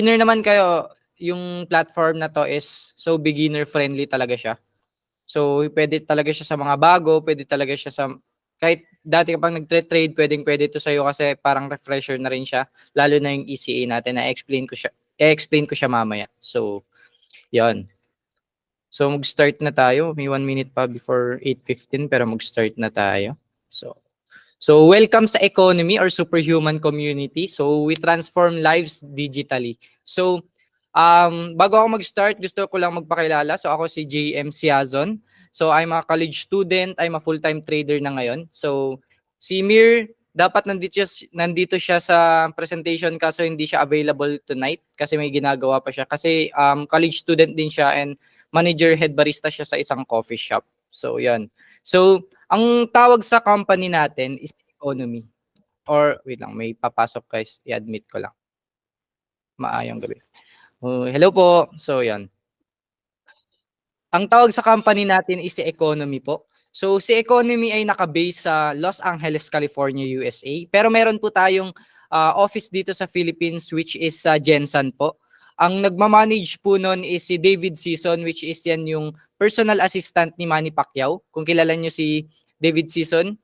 beginner naman kayo, yung platform na to is so beginner friendly talaga siya. So pwede talaga siya sa mga bago, pwede talaga siya sa kahit dati kapag nagtre-trade, pwede ito sa iyo kasi parang refresher na rin siya, lalo na yung ECA natin na i-explain ko siya mamaya. So, 'yon. So mag-start na tayo. May 1 minute pa before 8:15 pero mag-start na tayo. So welcome sa economy or superhuman community. So we transform lives digitally. So bago ako mag-start, gusto ko lang magpakilala. So ako si JM Siazon. So I'm a college student, I'm a full-time trader na ngayon. So si Mir dapat nandito siya sa presentation kaso hindi siya available tonight kasi may ginagawa pa siya kasi college student din siya and manager head barista siya sa isang coffee shop. So 'yan. So ang tawag sa company natin is economy. Or wait lang, may papasok guys. I-admit ko lang. Maayong gabi. Oh, hello po. So 'yan. Ang tawag sa company natin is si Economy po. So si Economy ay naka-base sa Los Angeles, California, USA. Pero meron po tayong office dito sa Philippines which is sa Gensan po. Ang nagmamanage po nun is si David Season which is yan yung personal assistant ni Manny Pacquiao. Kung kilala nyo si David Season,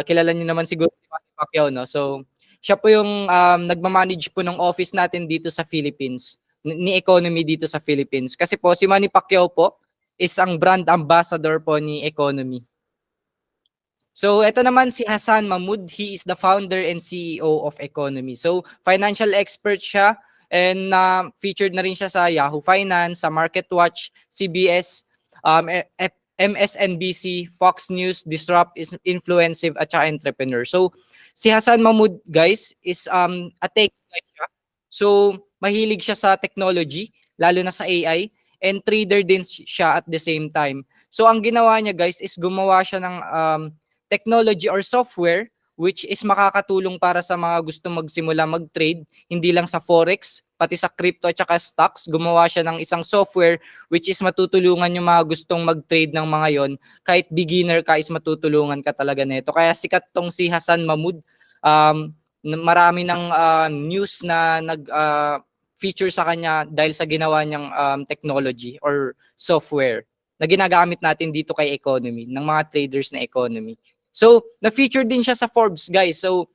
kilala nyo naman siguro si Manny Pacquiao, no? So siya po yung nagmamanage po ng office natin dito sa Philippines ni Economy dito sa Philippines. Kasi po si Manny Pacquiao po is ang brand ambassador po ni Economy. So ito naman si Hassan Mahmood, he is the founder and CEO of Economy. So financial expert siya and featured na rin siya sa Yahoo Finance, sa MarketWatch, CBS, MSNBC, Fox News, Disrupt, Influencive at saka Entrepreneur. So si Hassan Mahmood guys is a tech guy siya. So mahilig siya sa technology, lalo na sa AI, and trader din siya at the same time. So ang ginawa niya guys is gumawa siya ng technology or software which is makakatulong para sa mga gusto magsimula mag-trade, hindi lang sa forex, pati sa crypto at saka stocks. Gumawa siya ng isang software which is matutulungan yung mga gustong mag-trade ng mga yon. Kahit beginner ka is matutulungan ka talaga nito. Kaya sikat tong si Hassan Mahmood. Marami ng news na feature sa kanya dahil sa ginawa niyang technology or software na ginagamit natin dito kay Economy, ng mga traders na Economy. So, na-feature din siya sa Forbes, guys. So,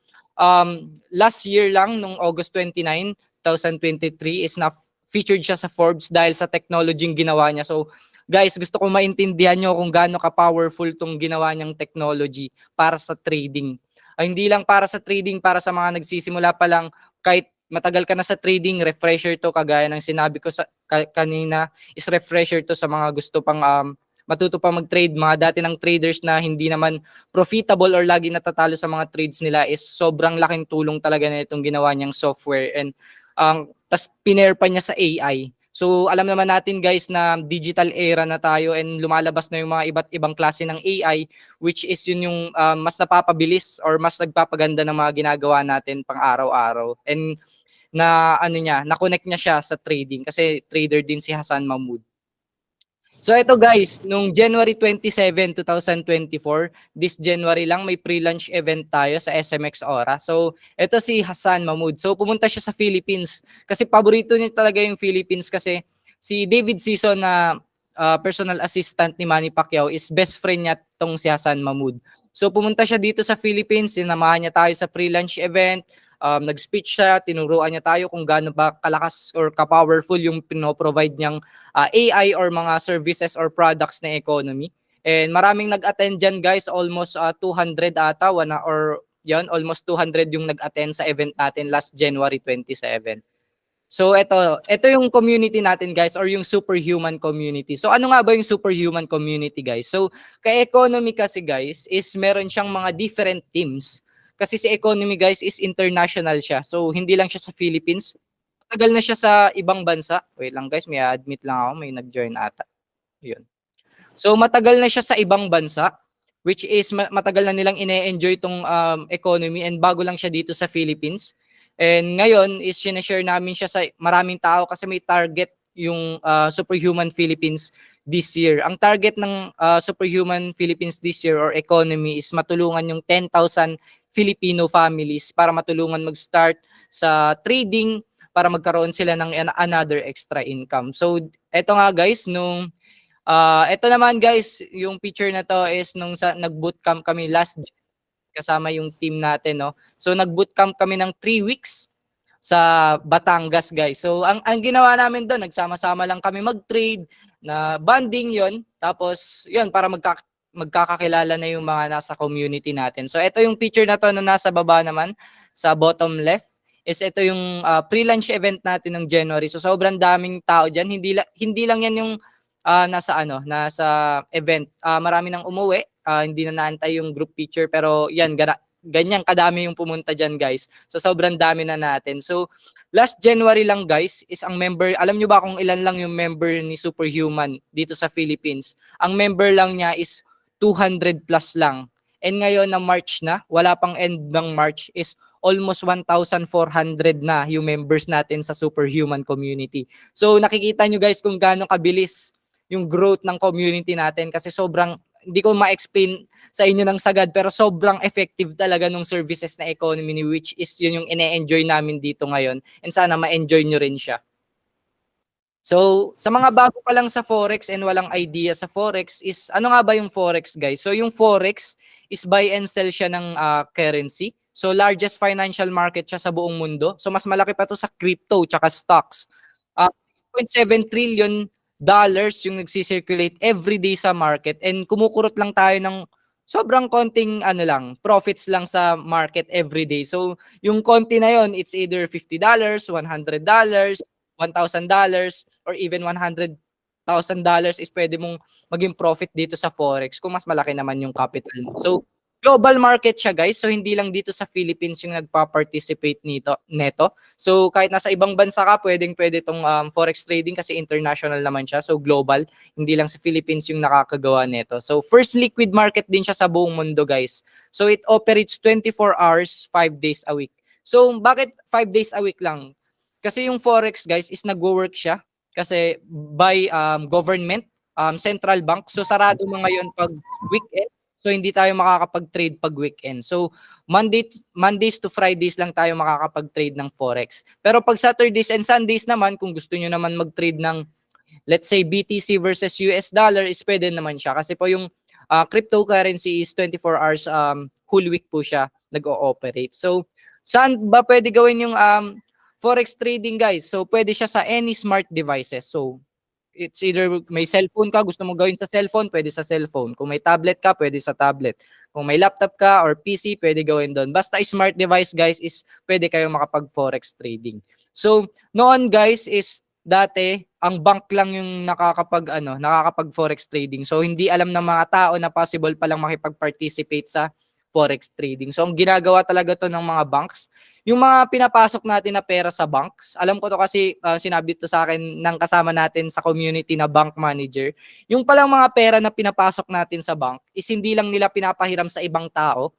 last year lang, nung August 29, 2023, is na-featured siya sa Forbes dahil sa technology yung ginawa niya. So, guys, gusto ko maintindihan nyo kung gaano ka-powerful tong ginawa niyang technology para sa trading. Ay, hindi lang para sa trading, para sa mga nagsisimula pa lang, kahit matagal ka na sa trading, refresher to, kagaya ng sinabi ko kanina, is refresher to sa mga gusto pang matuto pa mag-trade, mga dati ng traders na hindi naman profitable or lagi natatalo sa mga trades nila, is sobrang laking tulong talaga na itong ginawa niyang software and tas pinair pa niya sa AI. So alam naman natin guys na digital era na tayo and lumalabas na yung mga iba't ibang klase ng AI which is yun yung mas napapabilis or mas nagpapaganda ng mga ginagawa natin pang araw-araw. And na-connect niya siya sa trading kasi trader din si Hassan Mahmood. So ito guys, nung January 27, 2024, this January lang may pre-launch event tayo sa SMX Ora. So ito si Hassan Mahmood. So pumunta siya sa Philippines kasi paborito niya talaga yung Philippines kasi si David Season na personal assistant ni Manny Pacquiao is best friend niya tong si Hassan Mahmood. So pumunta siya dito sa Philippines, sinamahan niya tayo sa pre-launch event. Nag-speech siya, tinuruan niya tayo kung gaano ba kalakas or ka-powerful yung pino-provide niyang AI or mga services or products na Economy. And maraming nag-attend dyan guys, almost 200 ata, almost 200 yung nag-attend sa event natin last January 27. So ito yung community natin guys or yung superhuman community. So ano nga ba yung superhuman community guys? So kay Economy kasi guys is meron siyang mga different teams. Kasi si Economy guys is international siya. So hindi lang siya sa Philippines. Matagal na siya sa ibang bansa. Wait lang guys, may admit lang ako, may nag-join ata. Yun. So matagal na siya sa ibang bansa which is matagal na nilang ine-enjoy tong Economy and bago lang siya dito sa Philippines. And ngayon is sinashare namin siya sa maraming tao kasi may target yung Superhuman Philippines this year. Ang target ng Superhuman Philippines this year or Economy is matulungan yung 10,000 Filipino families para matulungan mag-start sa trading, para magkaroon sila ng another extra income. So eto nga guys, ito naman guys, yung picture na to is nung nag-bootcamp kami last kasama yung team natin, no. So nag-bootcamp kami ng 3 weeks sa Batangas, guys. So ang ginawa namin doon, nagsama-sama lang kami mag-trade, na bonding 'yon. Tapos 'yon para magkakakilala na yung mga nasa community natin. So ito yung picture na to na nasa baba naman sa bottom left is ito yung pre-launch event natin ng January. So sobrang daming tao diyan. Hindi lang yan yung nasa event. Marami nang umuwi. Hindi na naantay yung group picture, pero yan, ganyan kadami yung pumunta dyan, guys. So sobrang dami na natin. So last January lang, guys, is ang member, alam nyo ba kung ilan lang yung member ni Superhuman dito sa Philippines? Ang member lang niya is 200 plus lang. And ngayon na March na, wala pang end ng March, is almost 1,400 na yung members natin sa Superhuman community. So nakikita nyo, guys, kung gaano kabilis yung growth ng community natin, kasi sobrang, hindi ko ma-explain sa inyo ng sagad, pero sobrang effective talaga nung services na economy, which is yun yung ine-enjoy namin dito ngayon, and sana ma-enjoy nyo rin siya. So, sa mga bago pa lang sa Forex and walang idea sa Forex is, ano nga ba yung Forex, guys? So, yung Forex is buy and sell siya ng currency. So, largest financial market siya sa buong mundo. So, mas malaki pa to sa crypto tsaka stocks. 6.7 trillion dollars yung nagsisirculate every day sa market, and kumukurot lang tayo ng sobrang konting profits lang sa market every day. So, yung konti na yon, it's either $50, $100, $1,000, or even $100,000 is pwede mong maging profit dito sa Forex kung mas malaki naman yung capital mo. So, global market siya, guys. So hindi lang dito sa Philippines yung nagpa-participate neto. So kahit nasa ibang bansa ka, pwede itong forex trading kasi international naman siya. So global, hindi lang sa Philippines yung nakakagawa neto. So first liquid market din siya sa buong mundo, guys. So it operates 24 hours, 5 days a week. So bakit 5 days a week lang? Kasi yung forex, guys, is nagwo-work siya kasi by government, central bank. So sarado na ngayon pag weekend. So hindi tayo makakapag-trade pag weekend. So Mondays to Fridays lang tayo makakapag-trade ng Forex. Pero pag Saturdays and Sundays naman, kung gusto nyo naman mag-trade ng, let's say, BTC versus US dollar, is pwede naman siya. Kasi po yung cryptocurrency is 24 hours, whole week po siya nag-ooperate. So saan ba pwede gawin yung Forex trading, guys? So pwede siya sa any smart devices. So it's either may cellphone ka, gusto mo gawin sa cellphone, pwede sa cellphone. Kung may tablet ka, pwede sa tablet. Kung may laptop ka or PC, pwede gawin doon. Basta smart device, guys, is pwede kayong makapag-forex trading. So, noon, guys, is dati, ang bank lang yung nakakapag-forex trading. So, hindi alam ng mga tao na possible palang makipag-participate sa forex trading. So, ang ginagawa talaga to ng mga banks, yung mga pinapasok natin na pera sa banks, alam ko to kasi sinabi to sa akin ng kasama natin sa community na bank manager, yung palang mga pera na pinapasok natin sa bank is hindi lang nila pinapahiram sa ibang tao,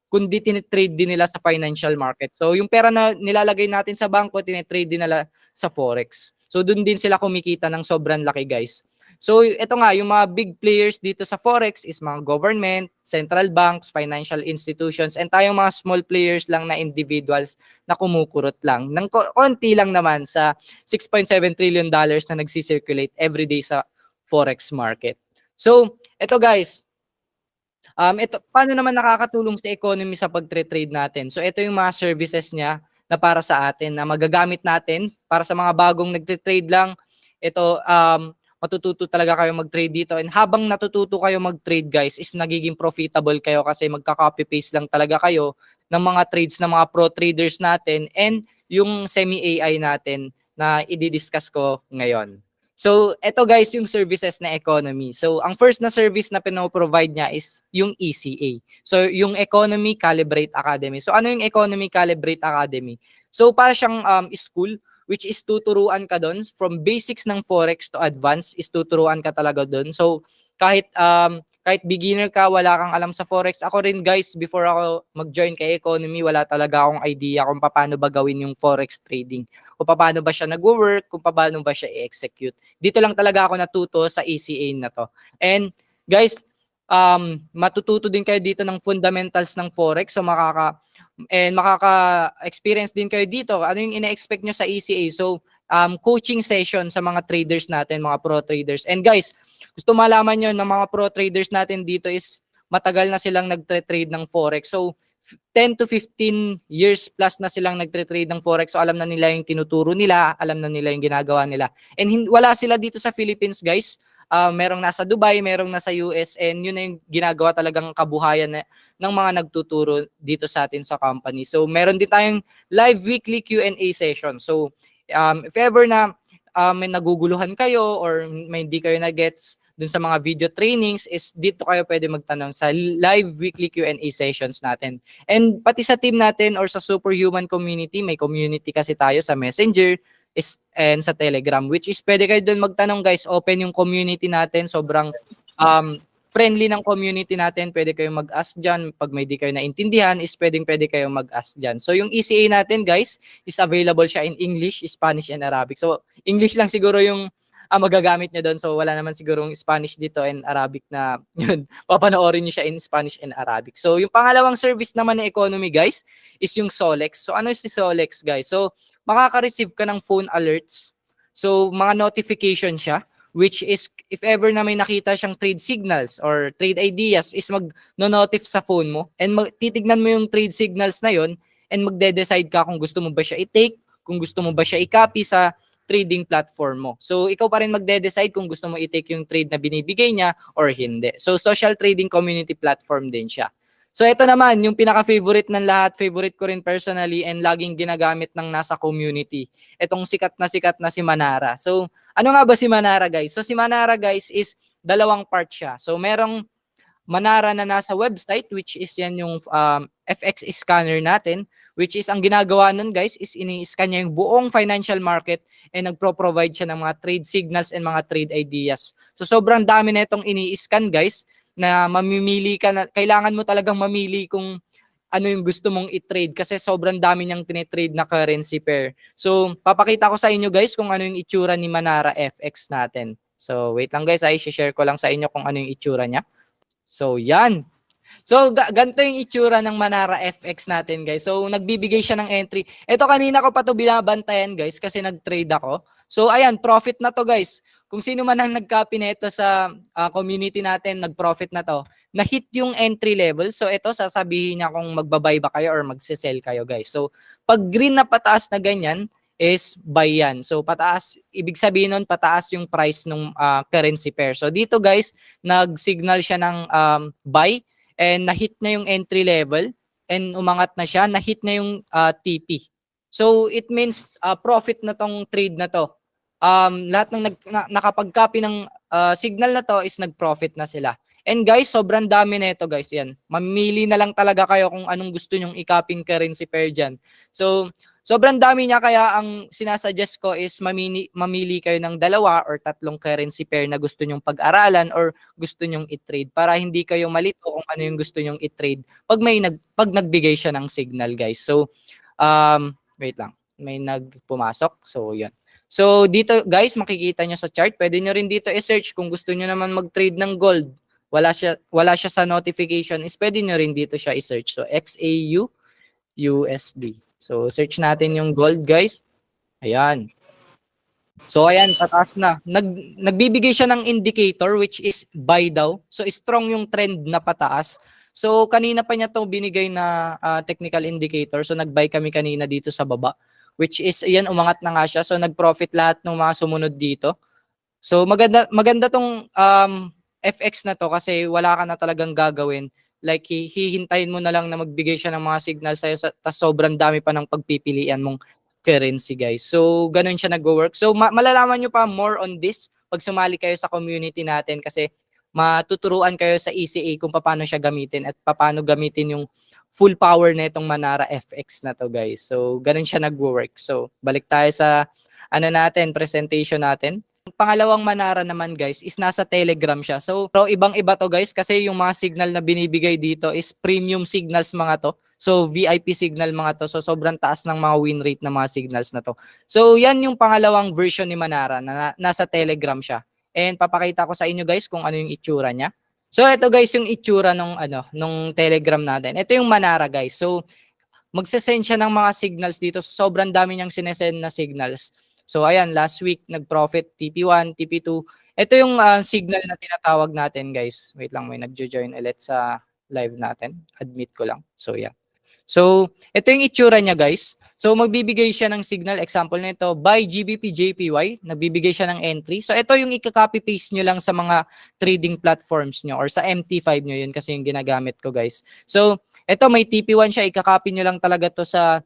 kundi tinitrade din nila sa financial market. So yung pera na nilalagay natin sa bangko, tinitrade din nila sa forex. So doon din sila kumikita ng sobrang laki, guys. So ito nga, yung mga big players dito sa forex is mga government, central banks, financial institutions, and tayong mga small players lang na individuals na kumukurot lang ng konti lang naman sa 6.7 trillion dollars na nagsisirculate every day sa forex market. So ito, guys, ito, paano naman nakakatulong sa economy sa pagtre-trade natin? So ito yung mga services niya na para sa atin na magagamit natin para sa mga bagong nagte-trade lang. Ito, matututo talaga kayo mag-trade dito, and habang natututo kayo mag-trade, guys, is nagiging profitable kayo kasi magka-copy-paste lang talaga kayo ng mga trades ng mga pro traders natin and yung semi-AI natin na i-discuss ko ngayon. So, eto, guys, yung services na economy. So, ang first na service na pino-provide niya is yung ECA. So, yung Economy Calibrate Academy. So, ano yung Economy Calibrate Academy? So, para siyang school which is tuturuan ka doon from basics ng forex to advanced, is tuturuan ka talaga doon. So, kahit beginner ka, wala kang alam sa forex. Ako rin, guys, before ako mag-join kay Economy, wala talaga akong idea kung paano ba gawin yung forex trading, kung paano ba siya nag-work, kung paano ba siya i-execute. Dito lang talaga ako natuto sa ECA na to. And guys, matututo din kayo dito ng fundamentals ng forex. So and makaka-experience din kayo dito. Ano yung ina-expect nyo sa ECA? So, coaching session sa mga traders natin, mga pro traders. And guys, gusto malaman nyo ng mga pro traders natin dito is matagal na silang nagtre-trade ng Forex. So, 10 to 15 years plus na silang nagtre-trade ng Forex. So, alam na nila yung tinuturo nila, alam na nila yung ginagawa nila. And wala sila dito sa Philippines, guys. Merong nasa Dubai, merong nasa US, and yun na yung ginagawa talagang kabuhayan ng mga nagtuturo dito sa atin sa company. So, meron din tayong live weekly Q&A session. So, if ever na may naguguluhan kayo or may hindi kayo na-gets dun sa mga video trainings, is dito kayo pwede magtanong sa live weekly Q&A sessions natin. And pati sa team natin or sa Superhuman community, may community kasi tayo sa Messenger and sa Telegram, which is pwede kayo dun magtanong, guys. Open yung community natin, sobrang friendly ng community natin. Pwede kayong mag-ask dyan. Pag may di kayo naintindihan, is pwede kayong mag-ask dyan. So yung ECA natin, guys, is available siya in English, Spanish, and Arabic. So English lang siguro yung magagamit nyo doon. So wala naman sigurong Spanish dito and Arabic na yun. Papanoorin nyo siya in Spanish and Arabic. So yung pangalawang service naman ng economy, guys, is yung Solex. So ano si Solex, guys? So makaka-receive ka ng phone alerts. So mga notification siya, which is if ever na may nakita siyang trade signals or trade ideas, is mag-notif sa phone mo and titignan mo yung trade signals na yon and magde-decide ka kung gusto mo ba siya i-take, kung gusto mo ba siya i-copy sa trading platform mo. So, ikaw pa rin magde-decide kung gusto mo i-take yung trade na binibigay niya or hindi. So, social trading community platform din siya. So, ito naman, yung pinaka-favorite ng lahat, favorite ko rin personally and laging ginagamit ng nasa community. Itong sikat na si Manara. So, ano nga ba si Manara, guys? So, si Manara, guys, is dalawang part siya. So, merong Manara na nasa website, which is yan yung FX scanner natin, which is ang ginagawa nun, guys, is ini-scan niya yung buong financial market and nagpro-provide siya ng mga trade signals and mga trade ideas. So sobrang dami na itong ini-scan, guys, na mamimili ka na, kailangan mo talagang mamili kung ano yung gusto mong i-trade kasi sobrang dami niyang tinitrade na currency pair. So papakita ko sa inyo, guys, kung ano yung itsura ni Manara FX natin. So wait lang, guys, i-share ko lang sa inyo kung ano yung itsura niya. So, yan. So, ganito yung itsura ng Manara FX natin, guys. So, nagbibigay siya ng entry. Ito, kanina ko pa to binabantayan, guys, kasi nag-trade ako. So, ayan, profit na to, guys. Kung sino man ang nag-copy nito sa community natin, nag-profit na to. Na-hit yung entry level. So, ito, sasabihin niya kung magbabuy ba kayo or magsisell kayo, guys. So, pag green na pataas na ganyan, is buy yan. So, pataas, ibig sabihin nun, pataas yung price ng currency pair. So, dito, guys, nag-signal siya ng buy and na-hit na yung entry level and umangat na siya, na-hit na yung TP. So, it means profit na tong trade na to. Lahat ng nakapag-copy ng signal na to is nag-profit na sila. And guys, sobrang dami na ito, guys. Yan. Mamili na lang talaga kayo kung anong gusto nyong i-copying currency pair dyan. So, sobrang dami niya, kaya ang sinasuggest ko is mamili kayo ng 2 or 3 currency pair na gusto nyong pag-aralan or gusto nyong i-trade para hindi kayo malito kung ano yung gusto nyong i-trade pag nagbigay siya ng signal, guys. So, wait lang. May nagpumasok. So, yun. So, dito, guys, makikita nyo sa chart. Pwede nyo rin dito i-search kung gusto nyo naman mag-trade ng gold. Wala siya sa notification. Is pwede nyo rin dito siya i-search. So, XAU USD. So, search natin yung gold, guys. Ayan. So, ayan, pataas na. Nagbibigay siya ng indicator, which is buy daw. So, strong yung trend na pataas. So, kanina pa niya to binigay na technical indicator. So, nag-buy kami kanina dito sa baba, which is, ayan, umangat na nga siya. So, nag-profit lahat ng mga sumunod dito. So, maganda tong FX na to kasi wala ka na talagang gagawin. Like, hihintayin mo na lang na magbigay siya ng mga signal sa'yo, tas sobrang dami pa ng pagpipilian mong currency, guys. So, ganun siya nag-work. So, malalaman nyo pa more on this pag sumali kayo sa community natin kasi matuturuan kayo sa ECA kung paano siya gamitin at paano gamitin yung full power na itong Manara FX na to, guys. So, ganun siya nag-work. So, balik tayo sa presentation natin. Ang pangalawang Manara naman, guys, is nasa Telegram siya. So, ibang-iba to, guys, kasi yung mga signal na binibigay dito is premium signals mga to. So, VIP signal mga to. So, sobrang taas ng mga win rate ng mga signals na to. So, yan yung pangalawang version ni Manara na nasa Telegram siya. And papakita ko sa inyo, guys, kung ano yung itsura niya. So, ito, guys, yung itsura nung Telegram natin. Ito yung Manara, guys. So, magse-send siya ng mga signals dito. Sobrang dami niyang sinesend na signals. So ayan, last week nag-profit TP1, TP2. Ito yung signal na tinatawag natin, guys. Wait lang, may nagjo-join ulit sa live natin. Admit ko lang. So yeah. So, ito yung itsura niya, guys. So, magbibigay siya ng signal. Example nito, buy GBP JPY. Nagbibigay siya ng entry. So, ito yung i-copy paste nyo lang sa mga trading platforms nyo or sa MT5 nyo. Yun kasi yung ginagamit ko, guys. So, ito may TP1 siya. I-copy nyo lang talaga to sa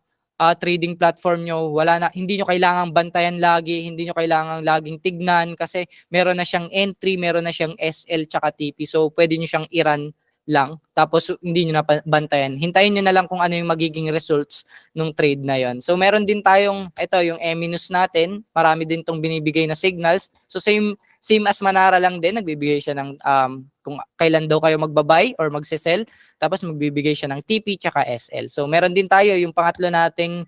trading platform nyo. Wala na, hindi nyo kailangang bantayan lagi. Hindi nyo kailangang laging tignan kasi meron na siyang entry, meron na siyang SL tsaka TP. So, pwede nyo siyang i-run lang tapos hindi niyo na bantayan. Hintayin niyo na lang kung ano yung magiging results ng trade na yon. So meron din tayong ito yung E-minus natin, marami din tong binibigay na signals. So same as Manara lang din, nagbibigay siya ng kung kailan daw kayo magbabay or magse-sell, tapos magbibigay siya ng TP tsaka SL. So meron din tayo yung pangatlo nating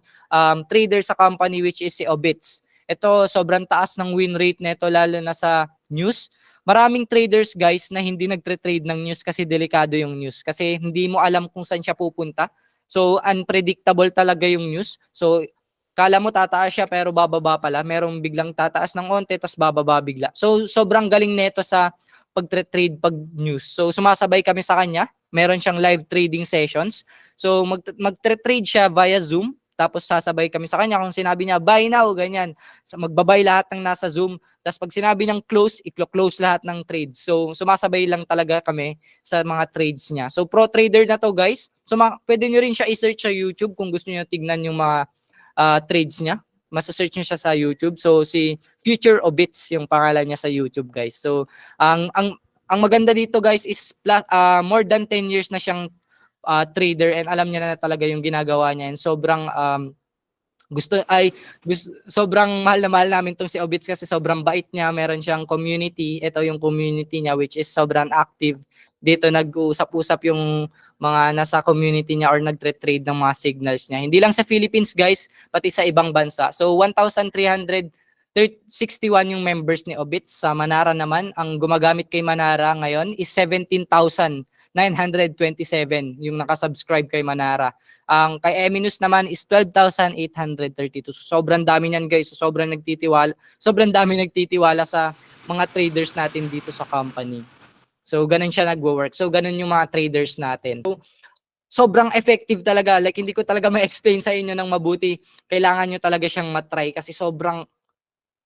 trader sa company which is si Obits. Ito sobrang taas ng win rate nito lalo na sa news. Maraming traders, guys, na hindi nagtre-trade ng news kasi delikado yung news. Kasi hindi mo alam kung saan siya pupunta. So, unpredictable talaga yung news. So, kala mo tataas siya pero bababa pala. Merong biglang tataas ng onte tapos bababa bigla. So, sobrang galing nito sa pagtre-trade pag news. So, sumasabay kami sa kanya. Meron siyang live trading sessions. So, magtre-trade siya via Zoom. Tapos sasabay kami sa kanya kung sinabi niya, buy now, ganyan. So, magbabay lahat ng nasa Zoom. Tapos pag sinabi niyang close, i-close lahat ng trades. So, sumasabay lang talaga kami sa mga trades niya. So, pro trader na to, guys. So, pwede nyo rin siya i-search sa YouTube kung gusto niyo tignan yung mga trades niya. Masa-search niyo siya sa YouTube. So, si Future Obits yung pangalan niya sa YouTube, guys. So, ang maganda dito, guys, is more than 10 years na siyang trader and alam niya na talaga yung ginagawa niya and sobrang sobrang mahal na mahal namin tong si Obits kasi sobrang bait niya, meron siyang community. Ito yung community niya which is sobrang active. Dito nag-uusap-usap yung mga nasa community niya or nagtre-trade ng mga signals niya. Hindi lang sa Philippines, guys, pati sa ibang bansa. So 1,361 yung members ni Obits. Sa Manara naman, ang gumagamit kay Manara ngayon is 17,927 yung nakasubscribe kay Manara. Ang kay E-minus naman is 12,832. So, sobrang dami niyan, guys. So, sobrang dami nagtitiwala sa mga traders natin dito sa company. So, ganun siya nagwo-work. So, ganun yung mga traders natin. So, sobrang effective talaga. Like, hindi ko talaga ma-explain sa inyo ng mabuti. Kailangan nyo talaga siyang matry kasi sobrang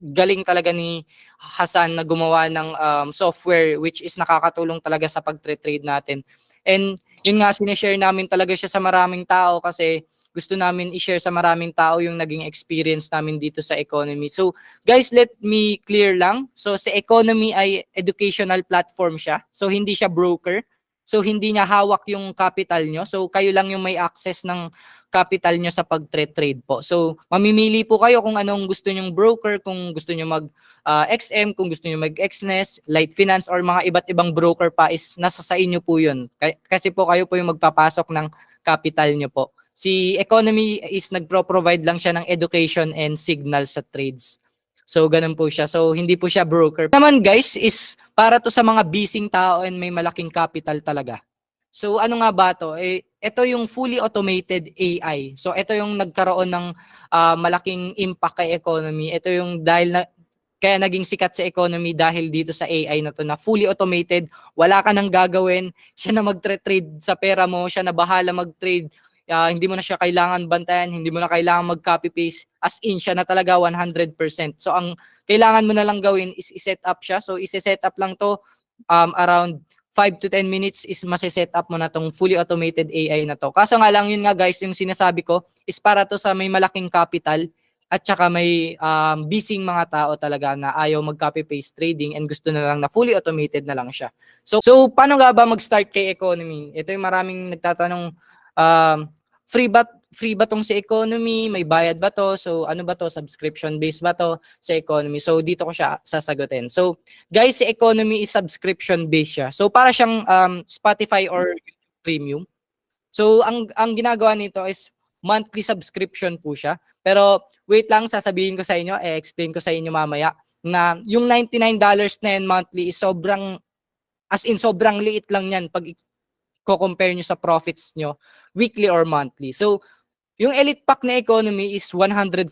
galing talaga ni Hasan na gumawa ng software which is nakakatulong talaga sa pagtre-trade natin. And yun nga, sinishare namin talaga siya sa maraming tao kasi gusto namin i-share sa maraming tao yung naging experience namin dito sa Economy. So guys, let me clear lang. So sa Economy ay educational platform siya. So hindi siya broker. So hindi niya hawak yung capital nyo. So kayo lang yung may access ng capital nyo sa pag-trade po. So mamimili po kayo kung anong gusto nyong broker, kung gusto nyo mag XM, kung gusto nyo mag XNES, Light Finance or mga iba't ibang broker pa is nasa sa inyo po yun. Kasi po kayo po yung magpapasok ng capital nyo po. Si Economy is nagpro-provide lang siya ng education and signal sa trades. So, ganun po siya. So, hindi po siya broker. Naman guys, is para to sa mga busy tao and may malaking capital talaga. So, ano nga ba to? Ito yung fully automated AI. So, ito yung nagkaroon ng malaking impact kay Economy. Ito yung dahil na, kaya naging sikat sa Economy dahil dito sa AI na to na fully automated. Wala ka nang gagawin. Siya na mag-trade sa pera mo. Siya na bahala mag-trade. Hindi mo na siya kailangan bantayan, hindi mo na kailangan mag-copy paste, as in siya na talaga 100%. So ang kailangan mo na lang gawin is i-set up siya. So i-set up lang to around 5 to 10 minutes is masi-set up mo na tong fully automated AI na to. Kaso nga lang yun nga guys, yung sinasabi ko is para to sa may malaking capital at saka may busy mga tao talaga na ayaw mag-copy paste trading and gusto na lang na fully automated na lang siya. So paano nga ba mag-start kay Economy? Ito yung maraming nagtatanong, free ba tong sa Economy? May bayad ba to? So ano ba to? Subscription based ba to sa Economy? So dito ko siya sasagutin. So guys, si Economy is subscription based siya. So para siyang Spotify or YouTube Premium. So ang ginagawa nito is monthly subscription po siya. Pero wait lang, sasabihin ko sa inyo, explain ko sa inyo mamaya na yung $99 na yan monthly is sobrang, as in sobrang liit lang yan pag ko-compare nyo sa profits nyo weekly or monthly. So Yung Elite Pack na economy is $149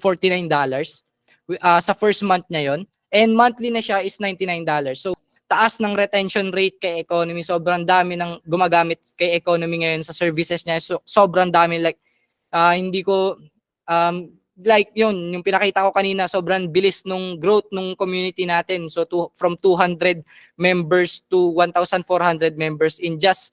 sa first month niya yon, and monthly na siya is $99. So taas ng retention rate kay economy, sobrang dami ng gumagamit kay economy ngayon sa services niya. So sobrang dami, like hindi ko like yung pinakita ko kanina, sobrang bilis nung growth nung community natin. So from 200 members to 1,400 members in just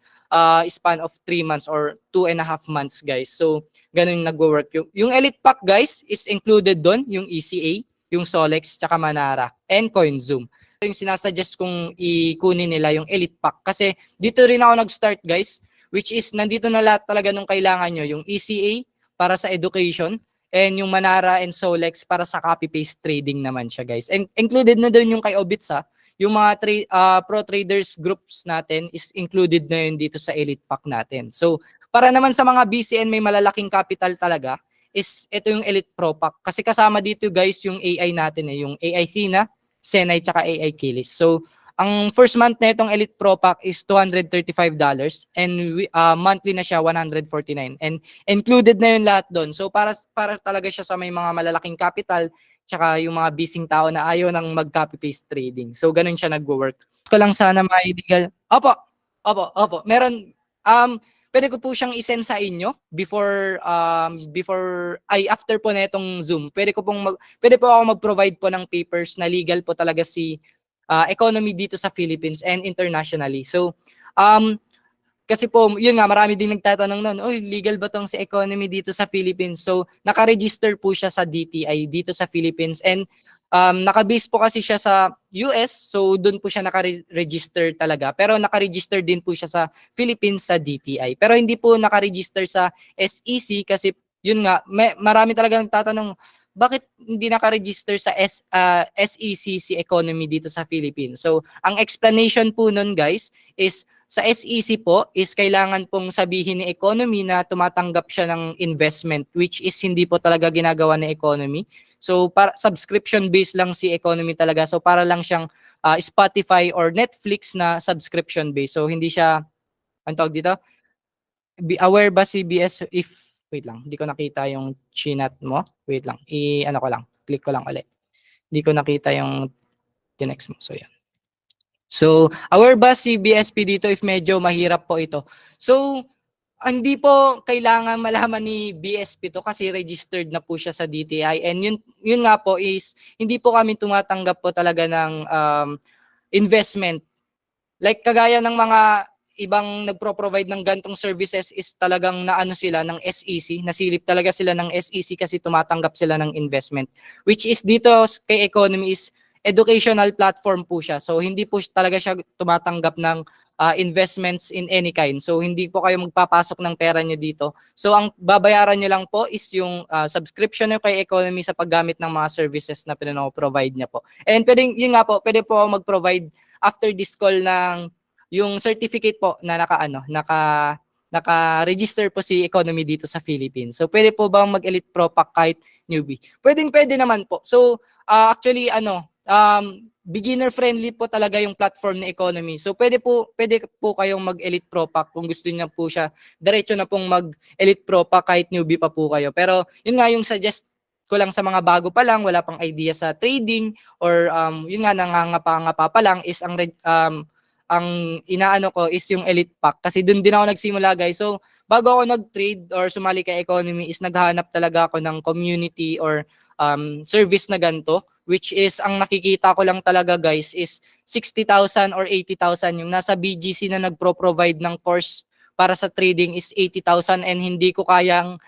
span of 3 months or 2.5 months, guys. So ganun nagwo-work. Yung Elite Pack, guys, is included doon yung ECA, yung Solex, tsaka Manara, and CoinZoom. Yung sinasuggest kong ikunin nila yung Elite Pack kasi dito rin ako nag-start, guys, which is nandito na lahat talaga nung kailangan nyo. Yung ECA para sa education, and yung Manara and Solex para sa copy-paste trading naman siya, guys. And included na doon yung kay Obits, yung mga pro traders groups natin is included na yun dito sa Elite Pack natin. So para naman sa mga BCN may malalaking capital talaga, is ito yung Elite Pro Pack. Kasi kasama dito, guys, yung AI natin, yung AI Thina, Senai, tsaka AI Kilis. So ang first month na itong Elite Pro Pack is $235 and monthly na siya $149, and included na yun lahat doon. So para talaga siya sa may mga malalaking capital tsaka yung mga busy tao na ayaw ng mag-copy paste trading. So ganun siya nagwo-work. Ko lang sana ma-legal. Opo. Meron pwede ko po siyang i-send sa inyo before after po netong Zoom. Pwede po ako mag-provide po ng papers na legal po talaga si economy dito sa Philippines and internationally. So, kasi po, yun nga, marami din nagtatanong noon, oy, legal ba tong si economy dito sa Philippines? So, naka-register po siya sa DTI dito sa Philippines, and naka-base po kasi siya sa US, so doon po siya naka-register talaga. Pero naka-register din po siya sa Philippines sa DTI. Pero hindi po naka-register sa SEC kasi yun nga, marami talaga nagtatanong, bakit hindi naka-register sa SEC si economy dito sa Philippines? So, ang explanation po nun, guys, is sa SEC po is kailangan pong sabihin ni economy na tumatanggap siya ng investment, which is hindi po talaga ginagawa ni economy. So, subscription based lang si economy talaga. So, para lang siyang Spotify or Netflix na subscription based. So, hindi siya, ang tawag dito? Aware ba si BS if wait lang, hindi ko nakita yung chinat mo. Wait lang, ano ko lang, click ko lang ulit. Hindi ko nakita yung tinext mo. So, yan. So, aware ba si BSP dito if medyo mahirap po ito? So, hindi po kailangan malaman ni BSP to kasi registered na po siya sa DTI, and yun nga po is hindi po kami tumatanggap po talaga ng investment. Like kagaya ng mga ibang nagpro-provide ng gantong services is talagang naano sila ng SEC, nasilip talaga sila ng SEC kasi tumatanggap sila ng investment. Which is dito kay economy is educational platform po siya. So hindi po talaga siya tumatanggap ng investments in any kind. So hindi po kayo magpapasok ng pera nyo dito. So ang babayaran nyo lang po is yung subscription nyo kay economy sa paggamit ng mga services na pinano-provide niya po. And yun nga po, pwede po ako mag-provide after this call ng yung certificate po na naka-register po si economy dito sa Philippines. So pwede po bang mag-Elite Pro Pack kahit newbie? Pwede naman po. So actually beginner friendly po talaga yung platform ni economy. So pwede po kayong mag-Elite Pro Pack kung gusto niyo po siya. Diretso na pong mag-Elite Pro Pack kahit newbie pa po kayo. Pero yun nga yung suggest ko lang sa mga bago pa lang, wala pang idea sa trading, or yun nga nangangapa pa lang, is ang inaano ko is yung Elite Pack kasi doon din ako nagsimula, guys. So bago ako nag-trade or sumali kay economy is naghahanap talaga ako ng community or service na ganito, which is ang nakikita ko lang talaga, guys, is 60,000 or 80,000. Yung nasa BGC na nagpro-provide ng course para sa trading is 80,000, and hindi ko kayang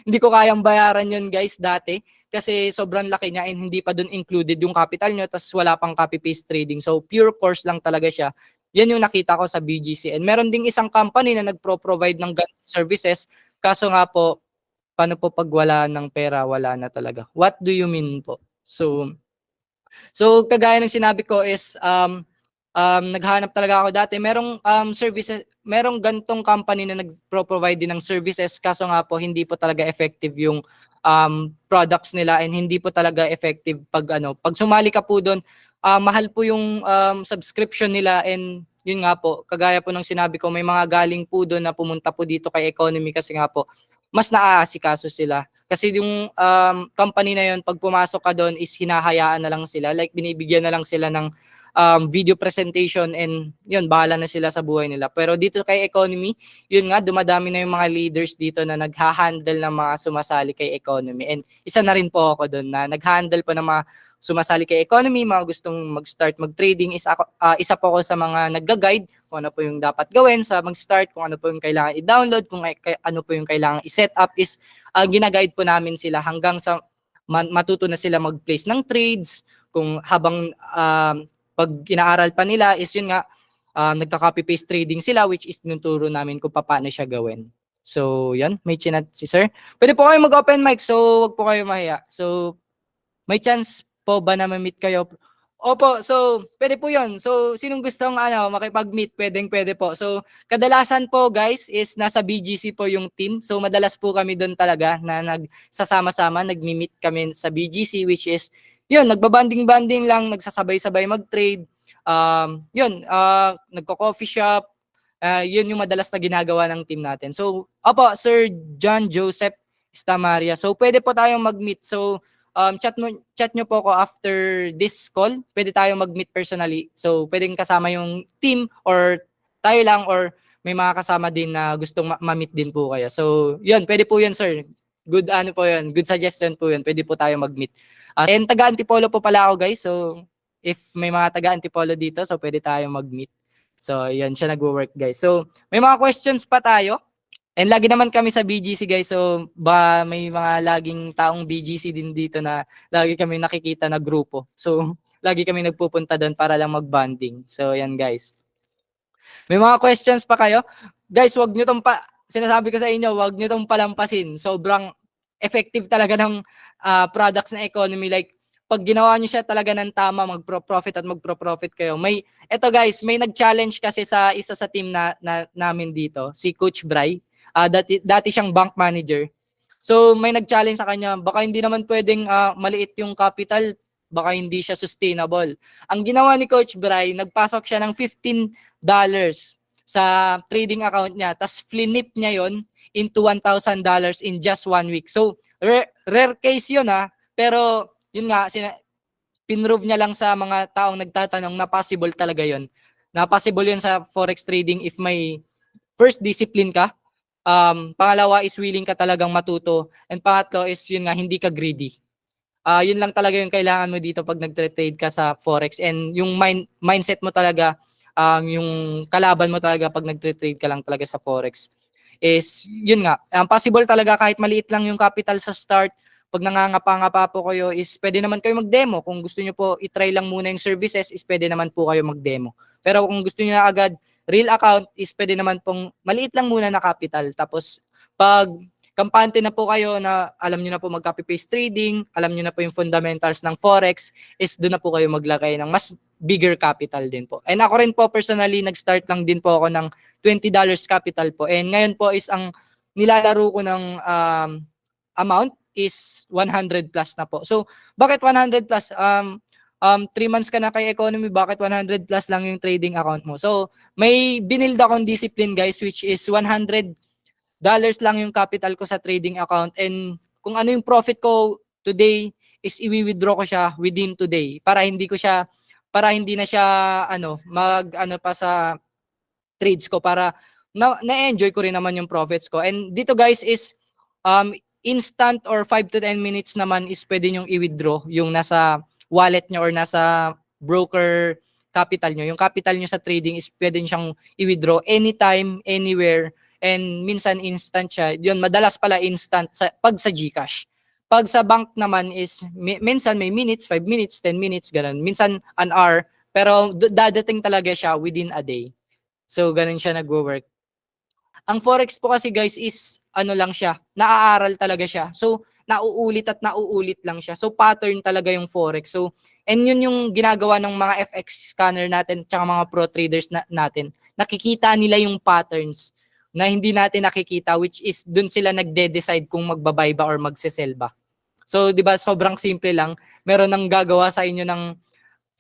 hindi ko kayang bayaran yun, guys, dati kasi sobrang laki niya, and hindi pa dun included yung capital nyo, tas wala pang copy paste trading. So pure course lang talaga siya. Yan yung nakita ko sa BGC. And meron ding isang company na nagpro-provide ng services, kaso nga po, paano po pag wala ng pera, wala na talaga? What do you mean po? So kagaya ng sinabi ko is naghanap talaga ako dati. Merong services, merong gantong company na nagpro-provide din ng services, kaso nga po hindi po talaga effective yung products nila, and hindi po talaga effective pag sumali ka po doon, mahal po yung subscription nila, and yun nga po, kagaya po ng sinabi ko, may mga galing po doon na pumunta po dito kay economy kasi nga po mas naaasikaso sila. Kasi yung company na yun, pag pumasok ka doon is hinahayaan na lang sila. Like binibigyan na lang sila ng video presentation and yun, bahala na sila sa buhay nila. Pero dito kay economy, yun nga, dumadami na yung mga leaders dito na nagha-handle ng mga sumasali kay economy. And isa na rin po ako doon na nag-handle po ng mga sumasali kay economy, mga gustong mag-start mag-trading. Isa po ako sa mga nagga-guide kung ano po yung dapat gawin sa mag-start, kung ano po yung kailangan i-download, kung ano po yung kailangan i-set up is gina-guide po namin sila hanggang sa matuto na sila mag-place ng trades, kung habang pag inaaral pa nila is yun nga, nagka-copy paste trading sila, which is tinuturo namin kung paano siya gawin. So, yan, may chinat si sir. Pwede po kayo mag-open mic, so wag po kayo mahiya. So, may chance po ba na ma-meet kayo? Opo, so pwede po yun. So, sinong gustong makipag-meet, pwede po. So, kadalasan po guys is nasa BGC po yung team. So, madalas po kami doon talaga na nagsasama-sama, nagmi-meet kami sa BGC, which is yun, nagbabanding-banding lang, nagsasabay-sabay mag-trade. Nagko-coffee shop. Yun yung madalas na ginagawa ng team natin. So, opo, Sir John Joseph Stamaria. So, pwede po tayong mag-meet. So, chat nyo po ako after this call. Pwede tayong mag-meet personally. So, pwedeng kasama yung team or tayo lang or may mga kasama din na gustong ma-meet din po kayo. So, yun, pwede po yun, sir. Good po yun. Good suggestion po yun. Pwede po tayo mag-meet. And taga-Antipolo po pala ako, guys. So, if may mga taga-Antipolo dito, so pwede tayong mag-meet. So, yun, siya nagwo-work, guys. So, may mga questions pa tayo. And lagi naman kami sa BGC guys, so may mga laging taong BGC din dito na lagi kami nakikita na grupo. So lagi kami nagpupunta doon para lang mag-bonding. So yan guys. May mga questions pa kayo? Guys, wag nyo tong sinasabi ko sa inyo, wag nyo tong palampasin. Sobrang effective talaga ng products na economy. Like pag ginawa nyo siya talaga ng tama, magpro-profit kayo. Eto guys, may nag-challenge kasi sa isa sa team namin dito, si Coach Bry. Dati siyang bank manager. So may nag-challenge sa kanya, baka hindi naman pwedeng maliit yung capital, baka hindi siya sustainable. Ang ginawa ni Coach Bry, nagpasok siya ng $15 sa trading account niya, tapos flinip niya yon into $1,000 in just 1 week. So rare case yun pero yun nga, pinrove niya lang sa mga taong nagtatanong na possible talaga yun. Na possible yun sa forex trading if may first discipline ka. Pangalawa is willing ka talagang matuto. And pangatlo is yun nga, hindi ka greedy. Yun lang talaga yung kailangan mo dito pag nagtre-trade ka sa forex. And yung mindset mo talaga, yung kalaban mo talaga pag nagtre-trade ka lang talaga sa forex is yun nga. Possible talaga kahit maliit lang yung capital sa start. Pag nangangapa-ngapa po kayo is pwede naman kayo mag-demo. Kung gusto nyo po i-try lang muna yung services is pwede naman po kayo mag-demo. Pero kung gusto nyo na agad real account is pwede naman pong maliit lang muna na capital. Tapos pag kampante na po kayo na alam nyo na po mag-copy paste trading, alam nyo na po yung fundamentals ng forex, is doon na po kayo maglagay ng mas bigger capital din po. And ako rin po personally, nag-start lang din po ako ng $20 capital po. And ngayon po is ang nilalaro ko ng amount is 100 plus na po. So bakit 100 plus? 3 months ka na kay economy, bakit 100 plus lang yung trading account mo? So, may binild akong discipline guys, which is $100 lang yung capital ko sa trading account. And kung ano yung profit ko today, is i-withdraw ko siya within today para hindi na siya pa sa trades ko, para na-enjoy ko rin naman yung profits ko. And dito guys is instant or 5 to 10 minutes naman is pwede nyong i-withdraw yung nasa wallet nyo or nasa broker capital nyo. Yung capital nyo sa trading is pwede siyang i-withdraw anytime, anywhere, and minsan instant siya. Yun, madalas pala instant pag sa GCash. Pag sa bank naman is minsan may minutes, 5 minutes, 10 minutes, ganun. Minsan an hour, pero dadating talaga siya within a day. So, ganun siya nagwo-work. Ang forex po kasi guys is lang siya, naaaral talaga siya. So nauulit at nauulit lang siya. So pattern talaga yung forex. So and yun yung ginagawa ng mga FX scanner natin tsaka mga pro traders natin. Nakikita nila yung patterns na hindi natin nakikita, which is dun sila nagde-decide kung magba-buy ba or magse-sell ba. So 'di ba, sobrang simple lang. Meron nang gagawa sa inyo ng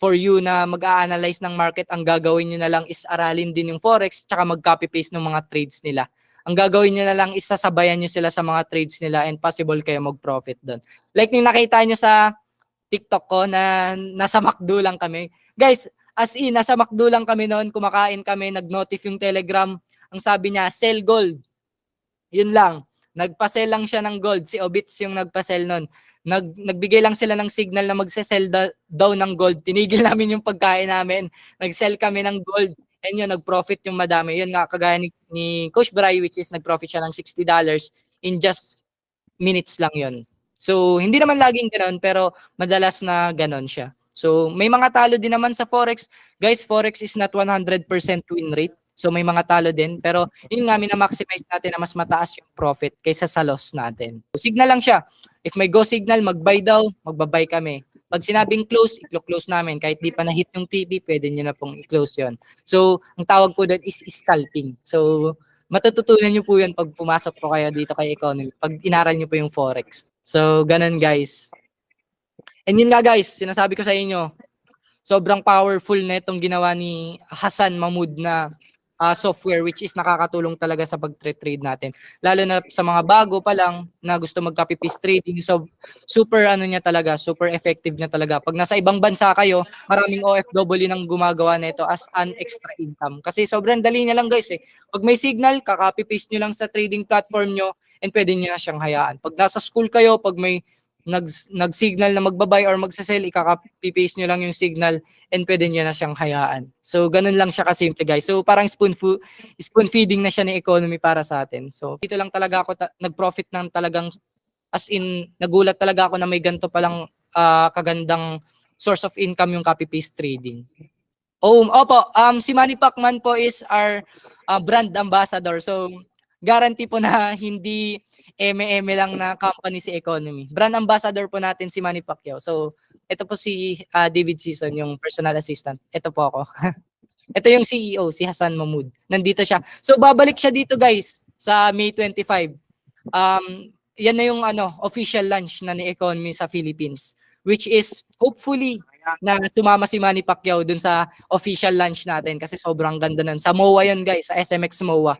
for you na mag-a-analyze ng market, ang gagawin nyo na lang is aralin din yung forex tsaka mag-copy paste ng mga trades nila. Ang gagawin nyo na lang is sasabayan nyo sila sa mga trades nila and possible kayo mag-profit doon. Like yung nakita nyo sa TikTok ko na nasa McDo lang kami. Guys, as in, nasa McDo lang kami noon, kumakain kami, nag-notif yung Telegram. Ang sabi niya, sell gold. Yun lang. Nagpa-sell lang siya ng gold. Si Obits yung nagpa-sell nun. Nagbigay lang sila ng signal na magse-sell daw ng gold. Tinigil namin yung pagkain namin. Nag-sell kami ng gold. And yun, nag-profit yung madami. Yun nga, kagaya ni Coach Bry, which is nag-profit siya ng $60 in just minutes lang yun. So, hindi naman laging ganon, pero madalas na ganon siya. So, may mga talo din naman sa Forex. Guys, Forex is not 100% win rate. So, may mga talo din. Pero, yun nga, mina-maximize natin na mas mataas yung profit kaysa sa loss natin. So, signal lang siya. If may go signal, mag-buy daw, magba-buy kami. Pag sinabing close, i-close namin. Kahit di pa na-hit yung TP, pwede nyo na pong i-close yon. So, ang tawag po doon is scalping. So, matututunan nyo po yun pag pumasok po kayo dito kay Economy. Pag inaral nyo po yung Forex. So, ganun guys. And yun nga guys, sinasabi ko sa inyo, sobrang powerful na itong ginawa ni Hassan Mahmoud na software which is nakakatulong talaga sa pag-trade natin. Lalo na sa mga bago pa lang na gusto mag-copy paste trading. So super niya talaga, super effective niya talaga. Pag nasa ibang bansa kayo, maraming OFW nang gumagawa nito as an extra income. Kasi sobrang dali niya lang guys eh. Pag may signal, ka-copy paste niyo lang sa trading platform niyo and pwede niyo na siyang hayaan. Pag nasa school kayo, pag may nag-signal na magbabay or magsasell, ikaka-paste nyo lang yung signal and pwede nyo na siyang hayaan. So, ganun lang siya kasimple guys. So, parang spoon feeding na siya ni Economy para sa atin. So, dito lang talaga ako nag-profit ng talagang, as in, nagulat talaga ako na may ganito palang kagandang source of income yung copy-paste trading. Opo, si Manny Pacman po is our brand ambassador. So, guarantee po na hindi eme-eme lang na company si Economy. Brand ambassador po natin si Manny Pacquiao. So, ito po si David Season, yung personal assistant. Ito po ako. Ito yung CEO, si Hassan Mahmoud. Nandito siya. So, babalik siya dito guys sa May 25. Yan na yung official launch na ni Economy sa Philippines. Which is, hopefully, na sumama si Manny Pacquiao dun sa official launch natin kasi sobrang ganda nun. Sa MOA yun guys, sa SMX MOA.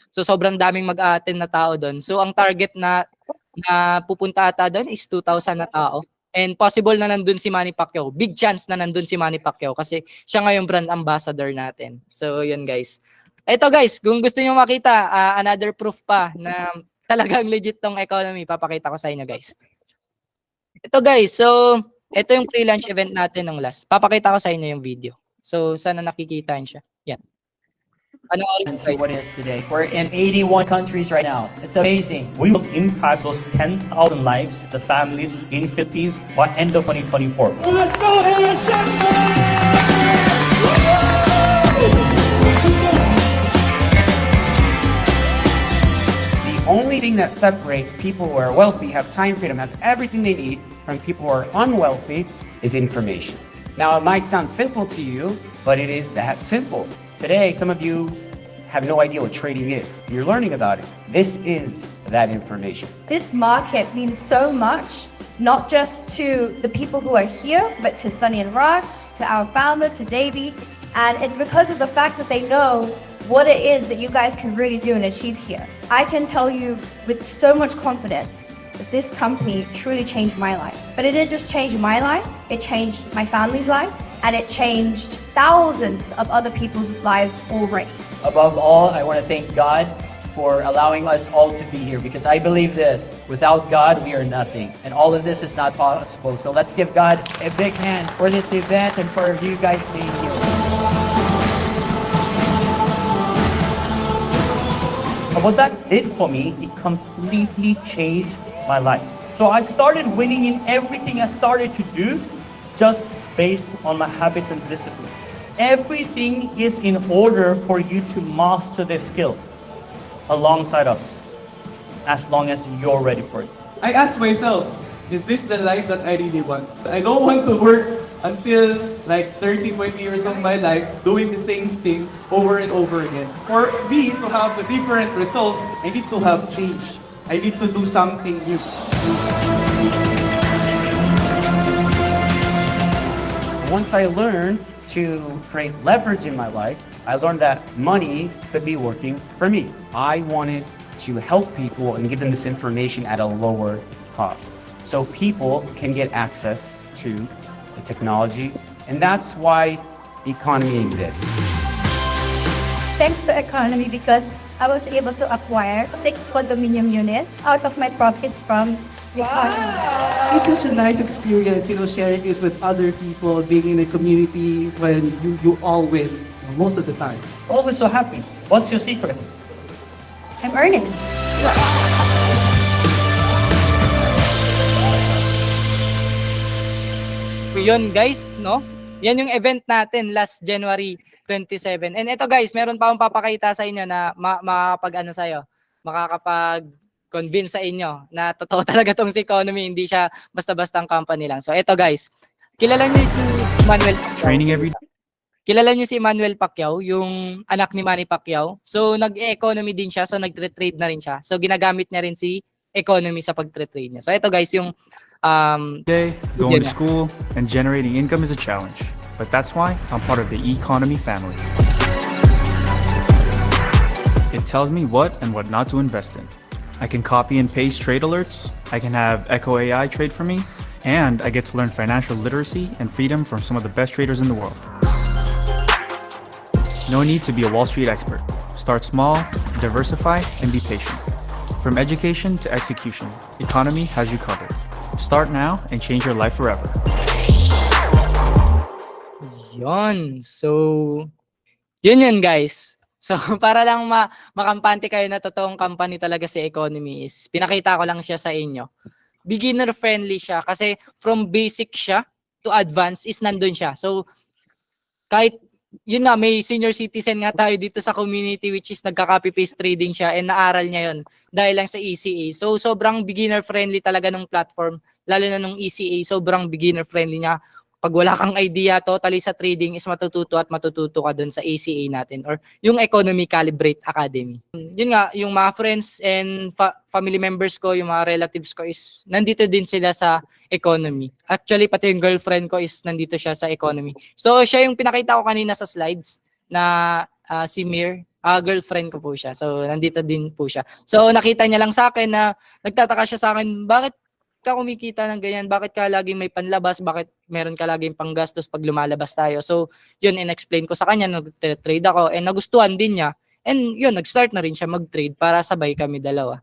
So sobrang daming mag-a-attend na tao doon. So ang target na pupunta ata doon is 2,000 na tao. And possible na nandun si Manny Pacquiao. Big chance na nandun si Manny Pacquiao kasi siya nga yung brand ambassador natin. So yun guys. Ito guys, kung gusto niyo makita another proof pa na talagang legit tong Economy, papakita ko sa inyo guys. Ito guys, so ito yung pre-launch event natin ng last. Papakita ko sa inyo yung video. So sana nakikita niyo siya. Yan. To what it is today. We're in 81 countries right now. It's amazing. We will impact those 10,000 lives, the families in Philippines by end of 2024. The only thing that separates people who are wealthy, have time freedom, have everything they need from people who are unwealthy is information. Now, it might sound simple to you, but it is that simple. Today, some of you have no idea what trading is. You're learning about it. This is that information. This market means so much, not just to the people who are here, but to Sunny and Raj, to our founder, to Davey. And it's because of the fact that they know what it is that you guys can really do and achieve here. I can tell you with so much confidence that this company truly changed my life. But it didn't just change my life, it changed my family's life, and it changed thousands of other people's lives already. Above all, I want to thank God for allowing us all to be here because I believe this, without God, we are nothing. And all of this is not possible. So let's give God a big hand for this event and for you guys being here. And what that did for me, it completely changed my life. So I started winning in everything I started to do just based on my habits and discipline. Everything is in order for you to master this skill alongside us, as long as you're ready for it. I asked myself, is this the life that I really want? I don't want to work until like 30, 20 years of my life doing the same thing over and over again. For me to have a different result, I need to have change. I need to do something new. Once I learned to create leverage in my life, I learned that money could be working for me. I wanted to help people and give them this information at a lower cost, so people can get access to the technology, and that's why economy exists. Thanks to economy, because I was able to acquire 6 condominium units out of my profits from the economy. It's such a nice experience, sharing it with other people, being in a community when you all win most of the time. Always so happy. What's your secret? I'm earning. Yun guys, no? Yan yung event natin last January 27. And ito guys, meron pa akong papakita sa inyo na makakapag-convince sa inyo na totoo talaga tong si Economy, hindi siya basta-bastang company lang. So ito guys, kilala niyo si Manuel Pacquiao? Training every Kilala niyo si Manuel Pacquiao, yung anak ni Manny Pacquiao. So nag-economy din siya, so nag-trade na rin siya. So ginagamit niya rin si Economy sa pag-trade niya. So ito guys, yung day, going to school, and generating income is a challenge. But that's why I'm part of the economy family. It tells me what and what not to invest in. I can copy and paste trade alerts, I can have Echo AI trade for me, and I get to learn financial literacy and freedom from some of the best traders in the world. No need to be a Wall Street expert. Start small, diversify, and be patient. From education to execution, Economy has you covered. Start now and change your life forever. Yun. So, yun guys. So, para lang makampante kayo na totoong company talaga si Economy is, pinakita ko lang siya sa inyo. Beginner friendly siya kasi from basic siya to advanced is nandun siya. So, kahit yun nga, may senior citizen nga tayo dito sa community which is nagka-copy-paste trading siya and naaral niya yun dahil lang sa ECA. So, sobrang beginner-friendly talaga nung platform, lalo na nung ECA, sobrang beginner-friendly niya. Pag wala kang idea totally sa trading is matututo ka dun sa ECA natin or yung Economy Calibrate Academy. Yun nga, yung mga friends and family members ko, yung mga relatives ko is nandito din sila sa Economy. Actually, pati yung girlfriend ko is nandito siya sa Economy. So, siya yung pinakita ko kanina sa slides na si Mir, girlfriend ko po siya. So, nandito din po siya. So, nakita niya lang sa akin na nagtataka siya sa akin, bakit ka kumikita ng ganyan? Bakit ka laging may panlabas? Bakit meron ka laging panggastos pag lumalabas tayo? So, yun, in-explain ko sa kanya, nag-trade ako, and nagustuhan din niya. And yun, nag-start na rin siya mag-trade para sabay kami dalawa.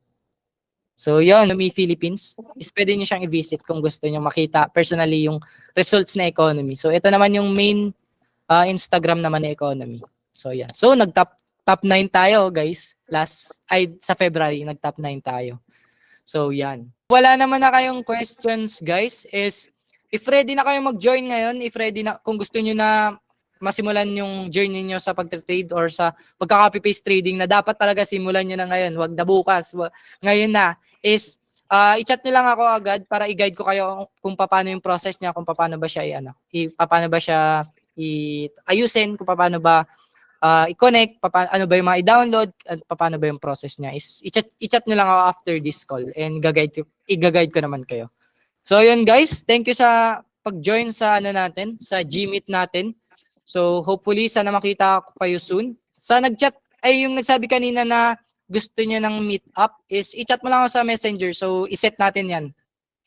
So, yun, Economy Philippines, is pwede niyo siyang i-visit kung gusto niyo makita personally yung results na Economy. So, ito naman yung main Instagram naman na Economy. So, yan. So, nag-top 9 tayo, guys. Sa February, nag-top 9 tayo. So, yan. Wala naman na kayong questions, guys, is if ready na kayo mag-join ngayon, if ready na, kung gusto niyo na masimulan yung journey niyo sa pag-trade or sa pagka-copy-paste trading na dapat talaga simulan niyo na ngayon, wag na bukas, ngayon na, is i-chat niyo lang ako agad para i-guide ko kayo kung paano yung process niya, kung paano ba siya paano ba siya ayusin, kung paano ba i-connect, ano ba yung mga i-download, at paano ba yung process niya. I-chat nyo lang ako after this call and i-guide ko naman kayo. So yun guys, thank you sa pag-join sa sa Gmeet natin. So hopefully sana makita ko kayo soon. Sa nag-chat, yung nagsabi kanina na gusto niya ng meet up is i-chat mo lang ako sa Messenger. So i-set natin yan.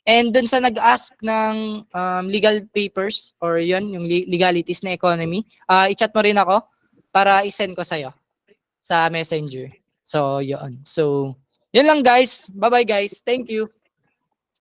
And dun sa nag-ask ng legal papers or yun, yung legalities na Economy, i-chat mo rin ako para i-send ko sa'yo sa Messenger. So, yun. So, yun lang guys. Bye-bye guys. Thank you.